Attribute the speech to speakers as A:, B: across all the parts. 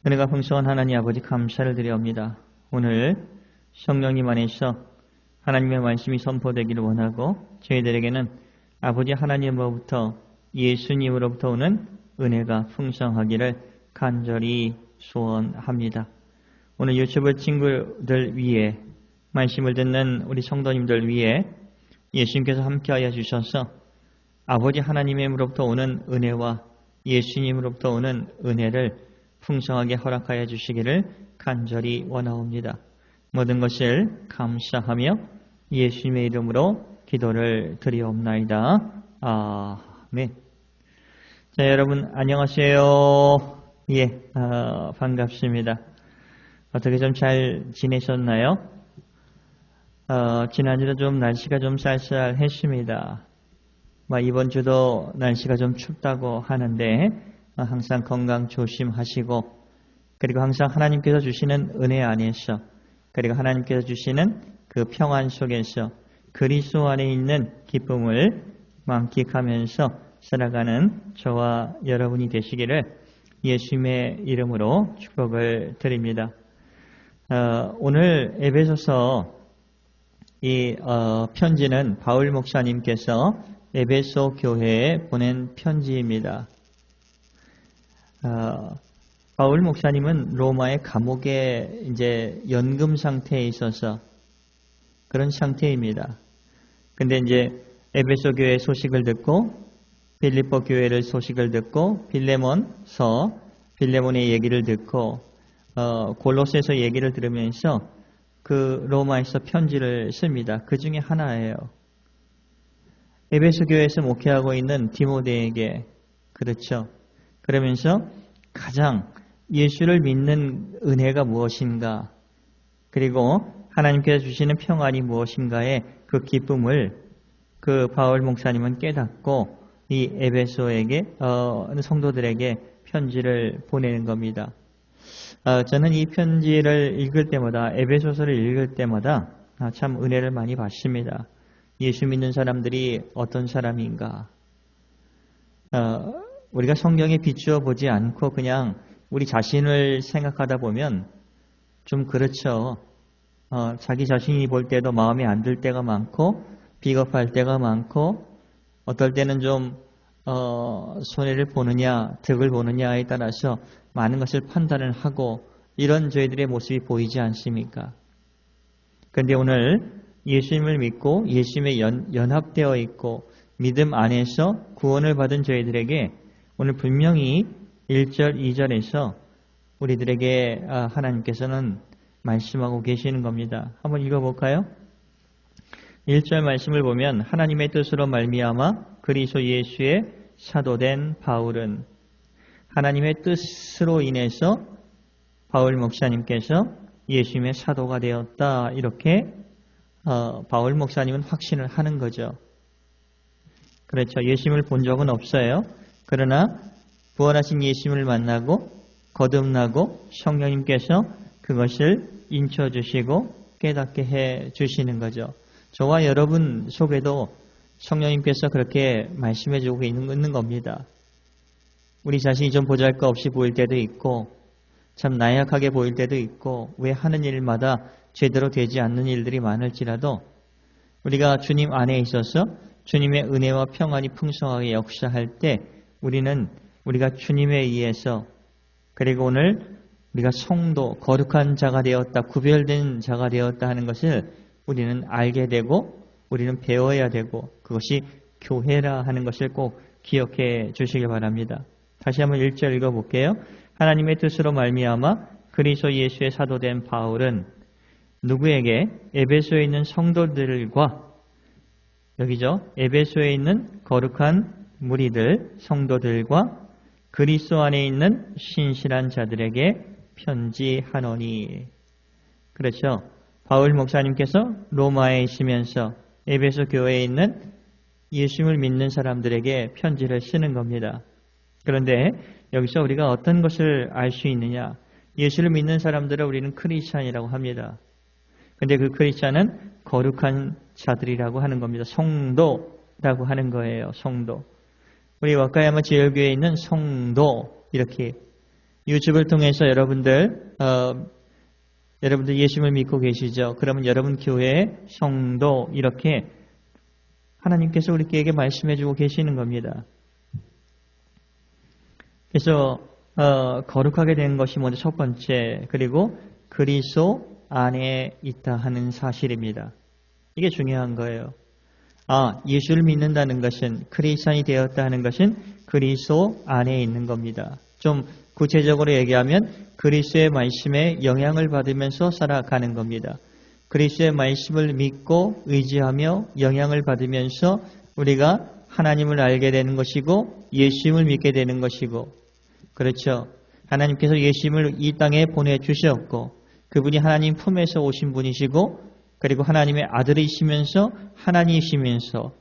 A: 은혜가 풍성한 하나님 아버지 감사를 드려옵니다. 오늘 성령님 안에서 하나님의 말씀이 선포되기를 원하고 저희들에게는 아버지 하나님으로부터 예수님으로부터 오는 은혜가 풍성하기를 간절히 소원합니다. 오늘 유튜브 친구들 위해 말씀을 듣는 우리 성도님들 위해 예수님께서 함께하여 주셔서 아버지 하나님으로부터 오는 은혜와 예수님으로부터 오는 은혜를 풍성하게 허락하여 주시기를 간절히 원하옵니다. 모든 것을 감사하며 예수님의 이름으로 기도를 드리옵나이다. 아멘. 자, 여러분 안녕하세요. 예, 반갑습니다. 어떻게 좀 잘 지내셨나요? 지난주도 좀 날씨가 좀 쌀쌀했습니다. 이번 주도 날씨가 좀 춥다고 하는데 항상 건강 조심하시고, 그리고 항상 하나님께서 주시는 은혜 안에서, 그리고 하나님께서 주시는 그 평안 속에서 그리스도 안에 있는 기쁨을 만끽하면서 살아가는 저와 여러분이 되시기를 예수님의 이름으로 축복을 드립니다. 오늘 에베소서 이 편지는 바울 목사님께서 에베소 교회에 보낸 편지입니다. 바울 목사님은 로마의 감옥에 이제 연금 상태에 있어서 그런 상태입니다. 근데 이제 에베소 교회 소식을 듣고 빌립보 교회를 소식을 듣고 빌레몬의 얘기를 듣고 골로새서 얘기를 들으면서 그 로마에서 편지를 씁니다. 그 중에 하나예요. 에베소 교회에서 목회하고 있는 디모데에게, 그렇죠. 그러면서 가장 예수를 믿는 은혜가 무엇인가, 그리고 하나님께서 주시는 평안이 무엇인가의 그 기쁨을 그 바울 목사님은 깨닫고 이 에베소에게 성도들에게 편지를 보내는 겁니다. 저는 이 편지를 읽을 때마다, 에베소서를 읽을 때마다 참 은혜를 많이 받습니다. 예수 믿는 사람들이 어떤 사람인가, 우리가 성경에 비추어 보지 않고 그냥 우리 자신을 생각하다 보면 좀 그렇죠. 자기 자신이 볼 때도 마음에 안 들 때가 많고 비겁할 때가 많고, 어떨 때는 좀 손해를 보느냐 득을 보느냐에 따라서 많은 것을 판단을 하고, 이런 저희들의 모습이 보이지 않습니까? 그런데 오늘 예수님을 믿고 예수님에 연합되어 있고 믿음 안에서 구원을 받은 저희들에게 오늘 분명히 1절, 2절에서 우리들에게 하나님께서는 말씀하고 계시는 겁니다. 한번 읽어볼까요? 1절 말씀을 보면 하나님의 뜻으로 말미암아 그리스도 예수의 사도된 바울은, 하나님의 뜻으로 인해서 바울 목사님께서 예수님의 사도가 되었다, 이렇게 바울 목사님은 확신을 하는 거죠. 그렇죠. 예수님을 본 적은 없어요. 그러나 부활하신 예수님을 만나고 거듭나고 성령님께서 그것을 인쳐주시고 깨닫게 해주시는 거죠. 저와 여러분 속에도 성령님께서 그렇게 말씀해주고 있는 겁니다. 우리 자신이 좀 보잘것없이 보일 때도 있고 참 나약하게 보일 때도 있고, 왜 하는 일마다 제대로 되지 않는 일들이 많을지라도 우리가 주님 안에 있어서 주님의 은혜와 평안이 풍성하게 역사할 때 우리가 주님에 의해서, 그리고 오늘 우리가 성도, 거룩한 자가 되었다, 구별된 자가 되었다 하는 것을 우리는 알게 되고 우리는 배워야 되고, 그것이 교회라 하는 것을 꼭 기억해 주시기 바랍니다. 다시 한번 1절 읽어볼게요. 하나님의 뜻으로 말미암아 그리스도 예수의 사도된 바울은 누구에게? 에베소에 있는 성도들과, 여기죠. 에베소에 있는 거룩한 무리들, 성도들과 그리스도 안에 있는 신실한 자들에게 편지하노니. 그렇죠. 바울 목사님께서 로마에 있으면서 에베소 교회에 있는 예수님을 믿는 사람들에게 편지를 쓰는 겁니다. 그런데 여기서 우리가 어떤 것을 알 수 있느냐? 예수를 믿는 사람들을 우리는 크리스찬이라고 합니다. 그런데 그 크리스찬은 거룩한 자들이라고 하는 겁니다. 성도라고 하는 거예요. 성도. 우리 와카야마 지열교회에 있는 성도, 이렇게 유튜브를 통해서 여러분들 예수님을 믿고 계시죠? 그러면 여러분 교회 성도 이렇게 하나님께서 우리에게 말씀해 주고 계시는 겁니다. 그래서 거룩하게 된 것이 먼저 첫 번째, 그리고 그리스도 안에 있다 하는 사실입니다. 이게 중요한 거예요. 예수를 믿는다는 것은, 크리스찬이 되었다 하는 것은 그리스도 안에 있는 겁니다. 좀 구체적으로 얘기하면 그리스도의 말씀에 영향을 받으면서 살아가는 겁니다. 그리스도의 말씀을 믿고 의지하며 영향을 받으면서 우리가 하나님을 알게 되는 것이고 예수님을 믿게 되는 것이고, 그렇죠. 하나님께서 예수님을 이 땅에 보내주셨고 그분이 하나님 품에서 오신 분이시고, 그리고 하나님의 아들이시면서 하나님이시면서,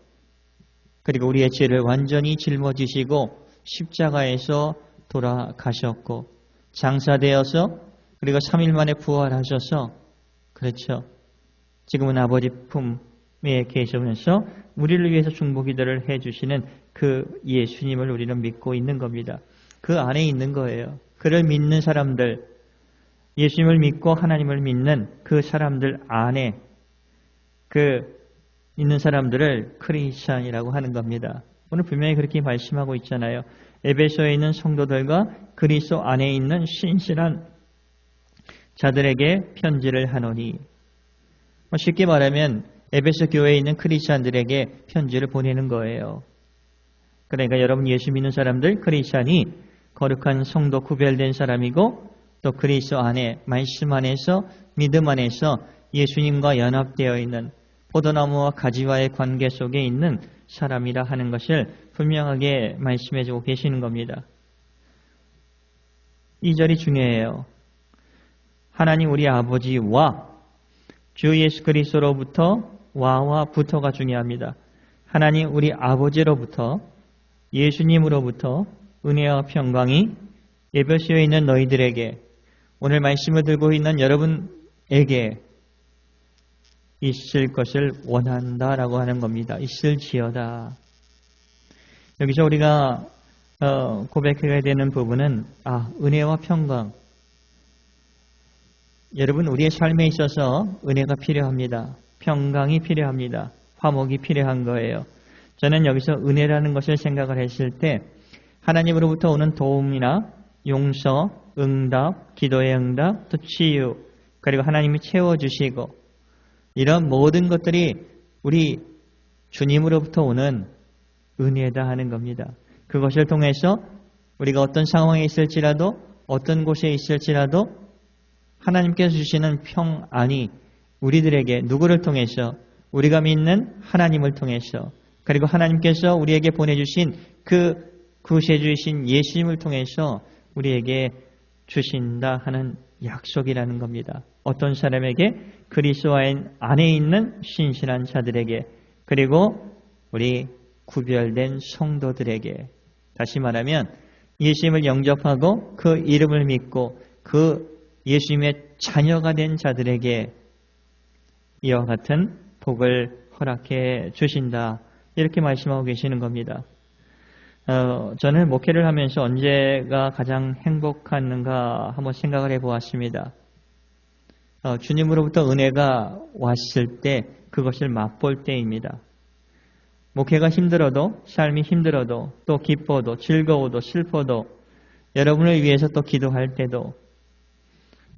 A: 그리고 우리의 죄를 완전히 짊어지시고 십자가에서 돌아가셨고 장사되어서, 그리고 3일 만에 부활하셔서, 그렇죠. 지금은 아버지 품에 계시면서 우리를 위해서 중보기도를 해주시는 그 예수님을 우리는 믿고 있는 겁니다. 그 안에 있는 거예요. 그를 믿는 사람들, 예수님을 믿고 하나님을 믿는 그 사람들 안에 있는 사람들을 크리스찬이라고 하는 겁니다. 오늘 분명히 그렇게 말씀하고 있잖아요. 에베소에 있는 성도들과 그리스도 안에 있는 신실한 자들에게 편지를 하노니, 쉽게 말하면 에베소 교회에 있는 크리스찬들에게 편지를 보내는 거예요. 그러니까 여러분 예수 믿는 사람들, 크리스찬이 거룩한 성도 구별된 사람이고, 또 그리스도 안에, 말씀 안에서, 믿음 안에서 예수님과 연합되어 있는 포도나무와 가지와의 관계 속에 있는 사람이라 하는 것을 분명하게 말씀해 주고 계시는 겁니다. 이 절이 중요해요. 하나님 우리 아버지와 주 예수 그리스도로부터, 와와 부터가 중요합니다. 하나님 우리 아버지로부터, 예수님으로부터 은혜와 평강이 에베소에 있는 너희들에게, 오늘 말씀을 들고 있는 여러분에게 있을 것을 원한다라고 하는 겁니다. 있을지어다. 여기서 우리가 고백해야 되는 부분은 은혜와 평강. 여러분 우리의 삶에 있어서 은혜가 필요합니다. 평강이 필요합니다. 화목이 필요한 거예요. 저는 여기서 은혜라는 것을 생각을 했을 때 하나님으로부터 오는 도움이나 용서, 응답, 기도의 응답, 또 치유, 그리고 하나님이 채워주시고, 이런 모든 것들이 우리 주님으로부터 오는 은혜다 하는 겁니다. 그것을 통해서 우리가 어떤 상황에 있을지라도, 어떤 곳에 있을지라도 하나님께서 주시는 평안이 우리들에게, 누구를 통해서? 우리가 믿는 하나님을 통해서, 그리고 하나님께서 우리에게 보내주신 그 구세주이신 예수님을 통해서 우리에게 주신다 하는 약속이라는 겁니다. 어떤 사람에게? 그리스도 안에 있는 신실한 자들에게, 그리고 우리 구별된 성도들에게. 다시 말하면 예수님을 영접하고 그 이름을 믿고 그 예수님의 자녀가 된 자들에게 이와 같은 복을 허락해 주신다, 이렇게 말씀하고 계시는 겁니다. 저는 목회를 하면서 언제가 가장 행복한가 한번 생각을 해보았습니다. 주님으로부터 은혜가 왔을 때, 그것을 맛볼 때입니다. 목회가 힘들어도, 삶이 힘들어도, 또 기뻐도, 즐거워도, 슬퍼도, 여러분을 위해서 또 기도할 때도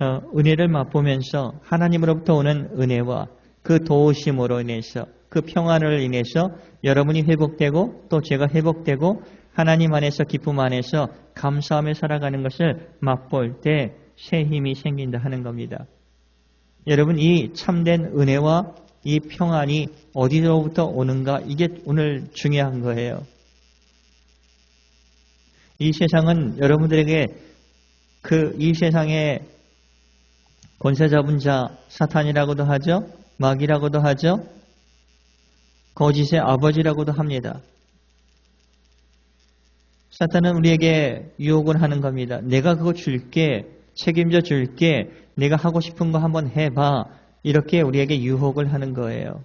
A: 은혜를 맛보면서 하나님으로부터 오는 은혜와 그 도우심으로 인해서, 그 평안을 인해서 여러분이 회복되고 또 제가 회복되고 하나님 안에서, 기쁨 안에서 감사하며 살아가는 것을 맛볼 때 새 힘이 생긴다 하는 겁니다. 여러분 이 참된 은혜와 이 평안이 어디로부터 오는가, 이게 오늘 중요한 거예요. 이 세상은 여러분들에게 이 세상의 권세 잡은 자, 사탄이라고도 하죠, 마귀라고도 하죠, 거짓의 아버지라고도 합니다. 사탄은 우리에게 유혹을 하는 겁니다. 내가 그거 줄게, 책임져 줄게, 내가 하고 싶은 거 한번 해봐, 이렇게 우리에게 유혹을 하는 거예요.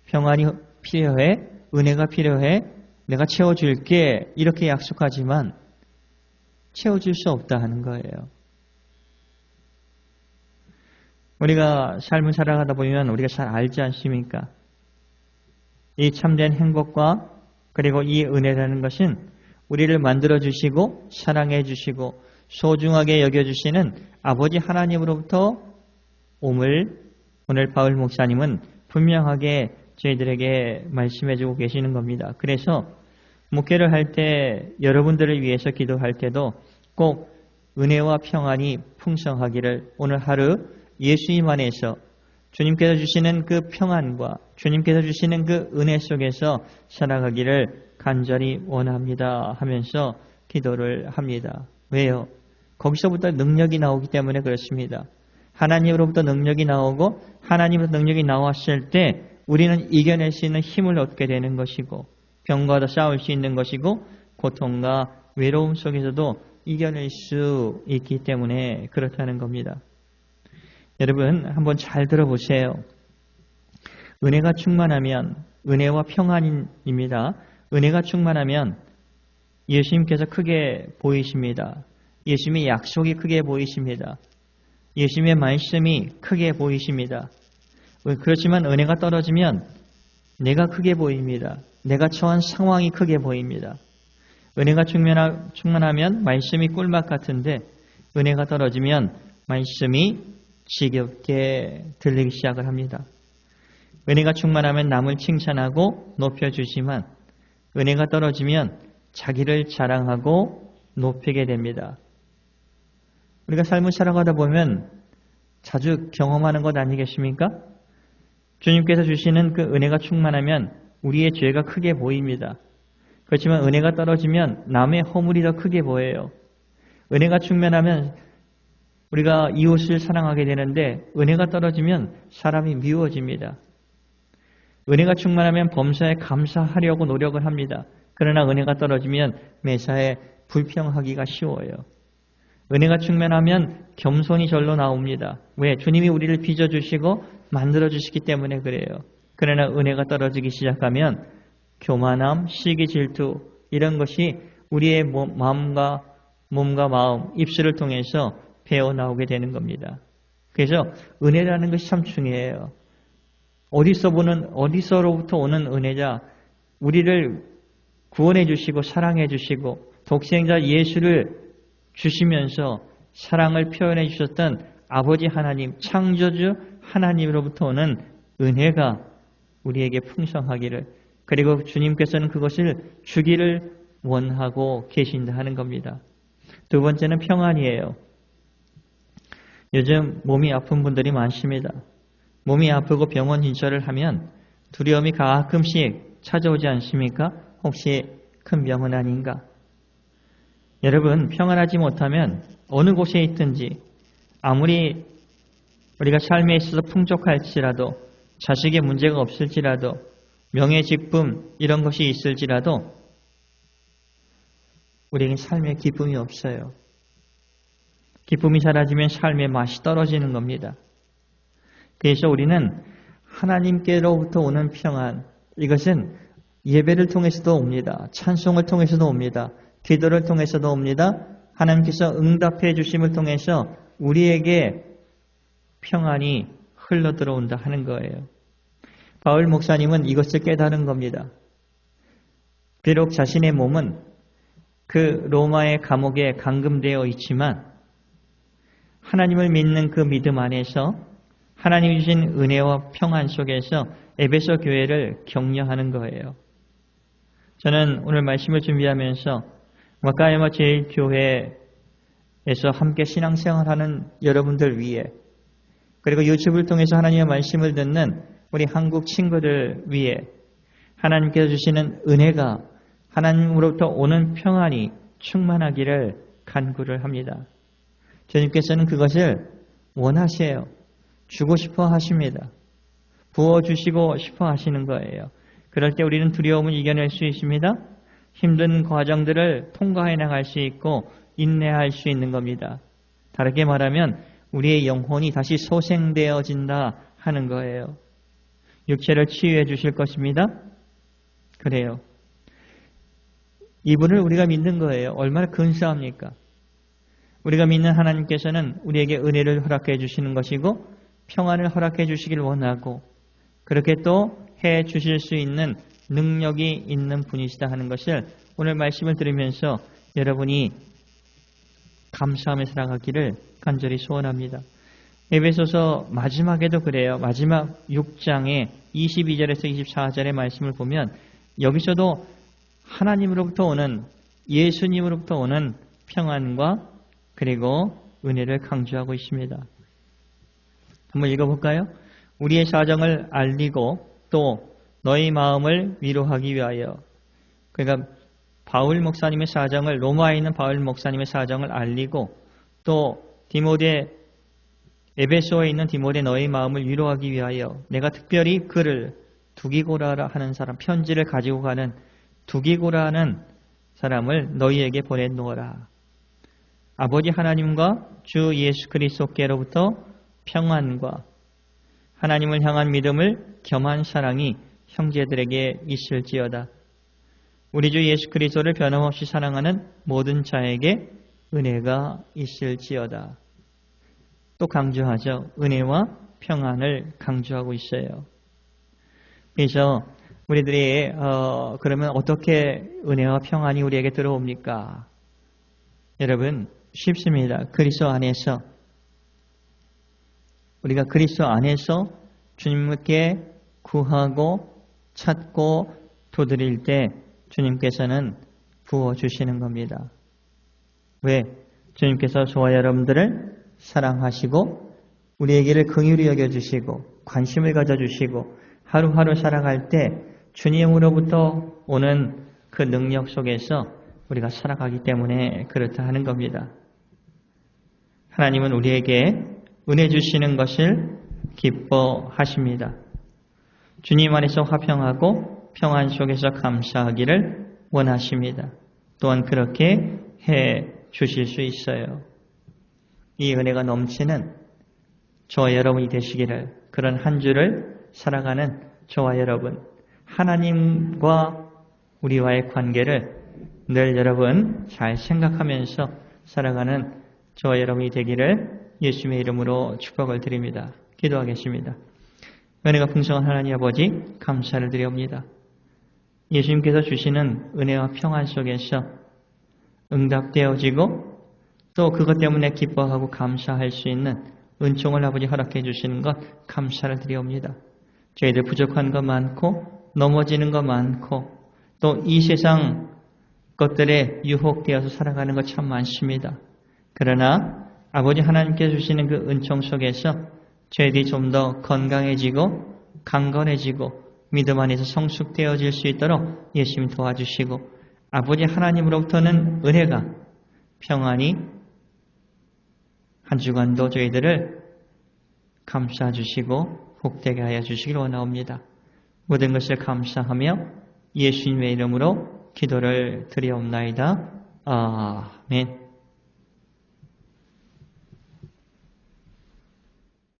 A: 평안이 필요해, 은혜가 필요해, 내가 채워줄게, 이렇게 약속하지만 채워줄 수 없다 하는 거예요. 우리가 삶을 살아가다 보면 우리가 잘 알지 않습니까? 이 참된 행복과 그리고 이 은혜라는 것은 우리를 만들어주시고 사랑해주시고 소중하게 여겨주시는 아버지 하나님으로부터 옴을 오늘 바울 목사님은 분명하게 저희들에게 말씀해주고 계시는 겁니다. 그래서 목회를 할 때 여러분들을 위해서 기도할 때도 꼭 은혜와 평안이 풍성하기를 오늘 하루 예수님 안에서 주님께서 주시는 그 평안과 주님께서 주시는 그 은혜 속에서 살아가기를 간절히 원합니다 하면서 기도를 합니다. 왜요? 거기서부터 능력이 나오기 때문에 그렇습니다. 하나님으로부터 능력이 나오고 하나님으로부터 능력이 나왔을 때 우리는 이겨낼 수 있는 힘을 얻게 되는 것이고 병과도 싸울 수 있는 것이고 고통과 외로움 속에서도 이겨낼 수 있기 때문에 그렇다는 겁니다. 여러분 한번 잘 들어보세요. 은혜가 충만하면 은혜와 평안입니다. 은혜가 충만하면 예수님께서 크게 보이십니다. 예수님의 약속이 크게 보이십니다. 예수님의 말씀이 크게 보이십니다. 그렇지만 은혜가 떨어지면 내가 크게 보입니다. 내가 처한 상황이 크게 보입니다. 은혜가 충만하면 말씀이 꿀맛 같은데 은혜가 떨어지면 말씀이 지겹게 들리기 시작을 합니다. 은혜가 충만하면 남을 칭찬하고 높여주지만 은혜가 떨어지면 자기를 자랑하고 높이게 됩니다. 우리가 삶을 살아가다 보면 자주 경험하는 것 아니겠습니까? 주님께서 주시는 그 은혜가 충만하면 우리의 죄가 크게 보입니다. 그렇지만 은혜가 떨어지면 남의 허물이 더 크게 보여요. 은혜가 충만하면 우리가 이웃을 사랑하게 되는데 은혜가 떨어지면 사람이 미워집니다. 은혜가 충만하면 범사에 감사하려고 노력을 합니다. 그러나 은혜가 떨어지면 매사에 불평하기가 쉬워요. 은혜가 충만하면 겸손이 절로 나옵니다. 왜? 주님이 우리를 빚어주시고 만들어주시기 때문에 그래요. 그러나 은혜가 떨어지기 시작하면 교만함, 시기, 질투 이런 것이 우리의 마음과 마음, 입술을 통해서 배어나오게 되는 겁니다. 그래서 은혜라는 것이 참 중요해요. 어디서로부터 오는 은혜자, 우리를 구원해 주시고 사랑해 주시고 독생자 예수를 주시면서 사랑을 표현해 주셨던 아버지 하나님, 창조주 하나님으로부터 오는 은혜가 우리에게 풍성하기를, 그리고 주님께서는 그것을 주기를 원하고 계신다 하는 겁니다. 두 번째는 평안이에요. 요즘 몸이 아픈 분들이 많습니다. 몸이 아프고 병원 진찰을 하면 두려움이 가끔씩 찾아오지 않습니까? 혹시 큰 병은 아닌가? 여러분, 평안하지 못하면 어느 곳에 있든지 아무리 우리가 삶에 있어서 풍족할지라도, 자식의 문제가 없을지라도, 명예, 직분 이런 것이 있을지라도 우리에겐 삶에 기쁨이 없어요. 기쁨이 사라지면 삶의 맛이 떨어지는 겁니다. 그래서 우리는 하나님께로부터 오는 평안, 이것은 예배를 통해서도 옵니다. 찬송을 통해서도 옵니다. 기도를 통해서도 옵니다. 하나님께서 응답해 주심을 통해서 우리에게 평안이 흘러들어온다 하는 거예요. 바울 목사님은 이것을 깨달은 겁니다. 비록 자신의 몸은 그 로마의 감옥에 감금되어 있지만 하나님을 믿는 그 믿음 안에서 하나님이 주신 은혜와 평안 속에서 에베소 교회를 격려하는 거예요. 저는 오늘 말씀을 준비하면서 와카야마 제일교회에서 함께 신앙생활하는 여러분들 위해, 그리고 유튜브를 통해서 하나님의 말씀을 듣는 우리 한국 친구들 위해 하나님께서 주시는 은혜가, 하나님으로부터 오는 평안이 충만하기를 간구를 합니다. 주님께서는 그것을 원하세요. 주고 싶어 하십니다. 부어주시고 싶어 하시는 거예요. 그럴 때 우리는 두려움을 이겨낼 수 있습니다. 힘든 과정들을 통과해 나갈 수 있고 인내할 수 있는 겁니다. 다르게 말하면 우리의 영혼이 다시 소생되어진다 하는 거예요. 육체를 치유해 주실 것입니다. 그래요. 이분을 우리가 믿는 거예요. 얼마나 근사합니까? 우리가 믿는 하나님께서는 우리에게 은혜를 허락해 주시는 것이고 평안을 허락해 주시길 원하고 그렇게 또 해 주실 수 있는 능력이 있는 분이시다 하는 것을 오늘 말씀을 들으면서 여러분이 감사하며 살아가기를 간절히 소원합니다. 에베소서 마지막에도 그래요. 마지막 6장의 22절에서 24절의 말씀을 보면 여기서도 하나님으로부터 오는 예수님으로부터 오는 평안과 그리고 은혜를 강조하고 있습니다. 한번 읽어볼까요? 우리의 사정을 알리고 또 너희 마음을 위로하기 위하여. 그러니까 바울 목사님의 사정을 로마에 있는 바울 목사님의 사정을 알리고 또 에베소에 있는 디모데 너희 마음을 위로하기 위하여 내가 특별히 그를 두기고라라 하는 사람, 편지를 가지고 가는 두기고라는 사람을 너희에게 보내노라. 아버지 하나님과 주 예수 그리스도께로부터 평안과 하나님을 향한 믿음을 겸한 사랑이 형제들에게 있을지어다. 우리 주 예수 그리스도를 변함없이 사랑하는 모든 자에게 은혜가 있을지어다. 또 강조하죠. 은혜와 평안을 강조하고 있어요. 그래서 우리들이 그러면 어떻게 은혜와 평안이 우리에게 들어옵니까? 여러분 쉽습니다. 그리스도 안에서 우리가 그리스도 안에서 주님께 구하고 찾고 도드릴 때 주님께서는 부어주시는 겁니다. 왜? 주님께서 저와 여러분들을 사랑하시고 우리에게를 긍휼히 여겨주시고 관심을 가져주시고 하루하루 살아갈 때 주님으로부터 오는 그 능력 속에서 우리가 살아가기 때문에 그렇다 하는 겁니다. 하나님은 우리에게 은혜 주시는 것을 기뻐하십니다. 주님 안에서 화평하고 평안 속에서 감사하기를 원하십니다. 또한 그렇게 해 주실 수 있어요. 이 은혜가 넘치는 저와 여러분이 되시기를, 그런 한 주를 살아가는 저와 여러분, 하나님과 우리와의 관계를 늘 여러분 잘 생각하면서 살아가는 저와 여러분이 되기를 예수님의 이름으로 축복을 드립니다. 기도하겠습니다. 은혜가 풍성한 하나님 아버지 감사를 드리옵니다. 예수님께서 주시는 은혜와 평안 속에서 응답되어지고 또 그것 때문에 기뻐하고 감사할 수 있는 은총을 아버지 허락해 주시는 것 감사를 드리옵니다. 저희들 부족한 것 많고 넘어지는 것 많고 또 이 세상 것들에 유혹되어서 살아가는 것 참 많습니다. 그러나 아버지 하나님께서 주시는 그 은총 속에서 저희들이 좀 더 건강해지고 강건해지고 믿음 안에서 성숙되어질 수 있도록 예수님 도와주시고 아버지 하나님으로부터는 은혜가 평안이 한 주간도 저희들을 감싸주시고 복되게 하여 주시길 원하옵니다. 모든 것을 감사하며 예수님의 이름으로 기도를 드리옵나이다. 아멘.